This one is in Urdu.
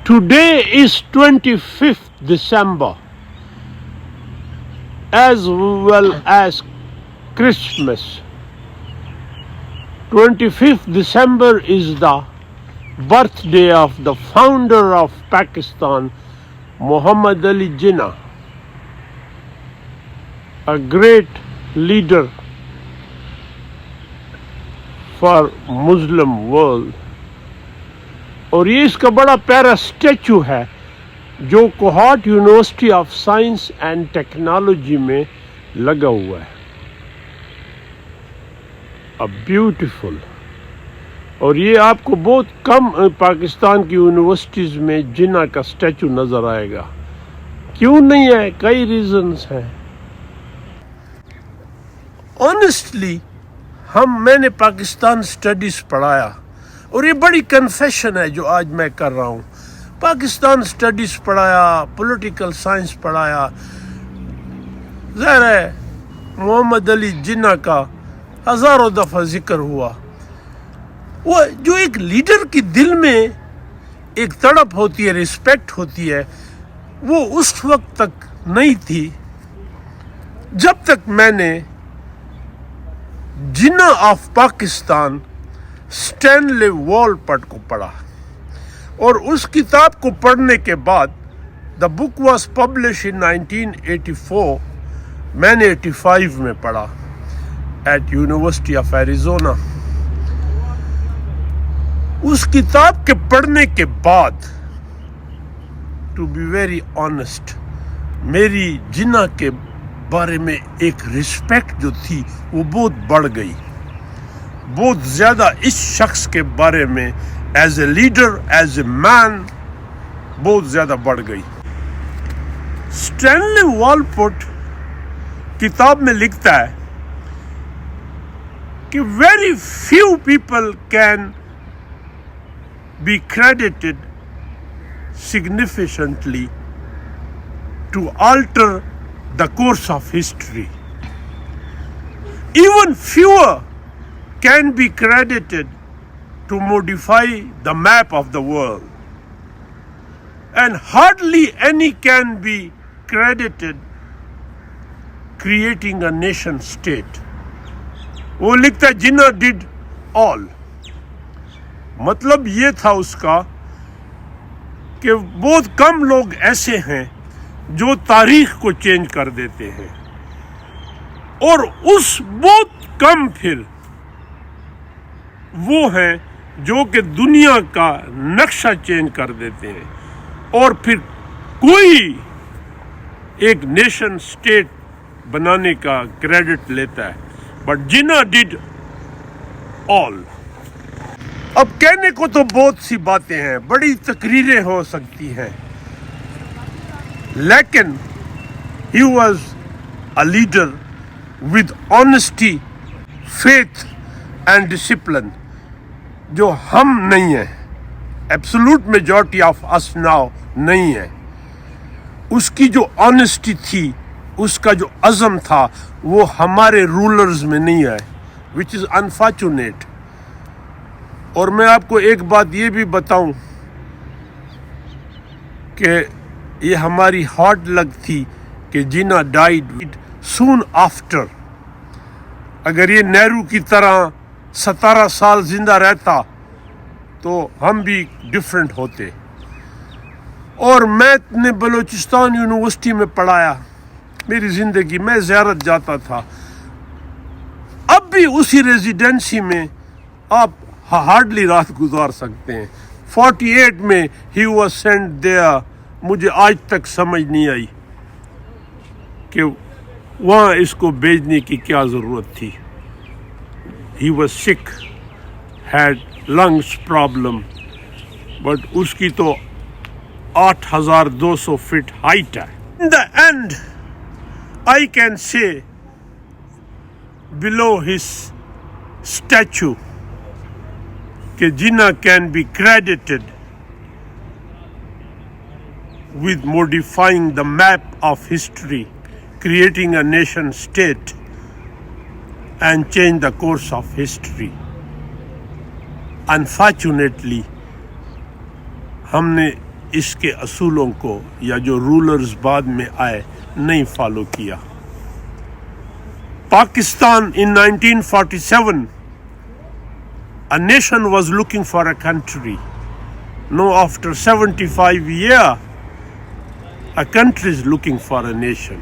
Today is 25th December, as well as Christmas. 25th December is the birthday of the founder of Pakistan, Muhammad Ali Jinnah, a great leader for Muslim world. اور یہ اس کا بڑا پیارا اسٹیچو ہے جو Kohat university of science and technology میں لگا ہوا ہے. بیوٹیفل. اور یہ آپ کو بہت کم پاکستان کی یونیورسٹیز میں جناح کا اسٹیچو نظر آئے گا. کیوں نہیں ہے؟ کئی ریزنز ہیں. آنیسٹلی میں نے پاکستان اسٹڈیز پڑھایا اور یہ بڑی کنفیشن ہے جو آج میں کر رہا ہوں. پاکستان اسٹڈیز پڑھایا، پولیٹیکل سائنس پڑھایا. ظاہر ہے محمد علی جناح کا ہزاروں دفعہ ذکر ہوا. وہ جو ایک لیڈر کی دل میں ایک تڑپ ہوتی ہے، رسپیکٹ ہوتی ہے، وہ اس وقت تک نہیں تھی جب تک میں نے جناح آف پاکستان اسٹینلے والپٹ کو پڑھا. اور اس کتاب کو پڑھنے کے بعد دا بک واز پبلش ان 1984. میں نے 85 میں پڑھا ایٹ یونیورسٹی آف ایریزونا. اس کتاب کے پڑھنے کے بعد ٹو بی ویری آنیسٹ میری جناح کے بارے میں ایک رسپیکٹ جو تھی وہ بہت بڑھ گئی. بہت زیادہ اس شخص کے بارے میں as a leader, as a man بہت زیادہ بڑھ گئی. اسٹینلے والپٹ کتاب میں لکھتا ہے کہ very few people can be credited significantly to alter the course of history. Even fewer can be credited to modify the map of the world, and hardly any can be credited creating a nation state. وہ لکھتا ہے جناح did all. مطلب یہ تھا اس کا کہ بہت کم لوگ ایسے ہیں جو تاریخ کو چینج کر دیتے ہیں، اور اس بہت کم پھر وہ ہیں جو کہ دنیا کا نقشہ چینج کر دیتے ہیں اور پھر کوئی ایک نیشن اسٹیٹ بنانے کا کریڈٹ لیتا ہے. بٹ جناح ڈڈ آل. اب کہنے کو تو بہت سی باتیں ہیں، بڑی تقریریں ہو سکتی ہیں، لیکن he was a leader with honesty, faith and discipline, جو ہم نہیں ہیں. Absolute majority of us now نہیں ہے. اس کی جو آنیسٹی تھی، اس کا جو عزم تھا، وہ ہمارے رولرز میں نہیں ہے، وچ از انفارچونیٹ. اور میں آپ کو ایک بات یہ بھی بتاؤں کہ یہ ہماری ہارڈ لک تھی کہ جناح ڈائیڈ سون آفٹر. اگر یہ نہرو کی طرح 17 سال زندہ رہتا تو ہم بھی ڈفرینٹ ہوتے. اور میں نے بلوچستان یونیورسٹی میں پڑھایا میری زندگی. میں زیارت جاتا تھا. اب بھی اسی ریزیڈنسی میں آپ ہارڈلی رات گزار سکتے ہیں. 48 میں ہی واز سینٹ دیئر. مجھے آج تک سمجھ نہیں آئی کہ وہاں اس کو بھیجنے کی کیا ضرورت تھی. ہی واز سک، ہیڈ لنگس پرابلم، بٹ اس کی تو 8200 فٹ ہائٹ ہے. In the end, I can say below his statue کہ جناح can be credited with modifying the map of history, creating a nation state and change the course of history. Unfortunately ہم نے اس کے اصولوں کو یا جو رولرز بعد میں آئے نہیں فالو کیا. Pakistan in 1947, a nation was looking for a country. Now after 75 years, a country is looking for a nation.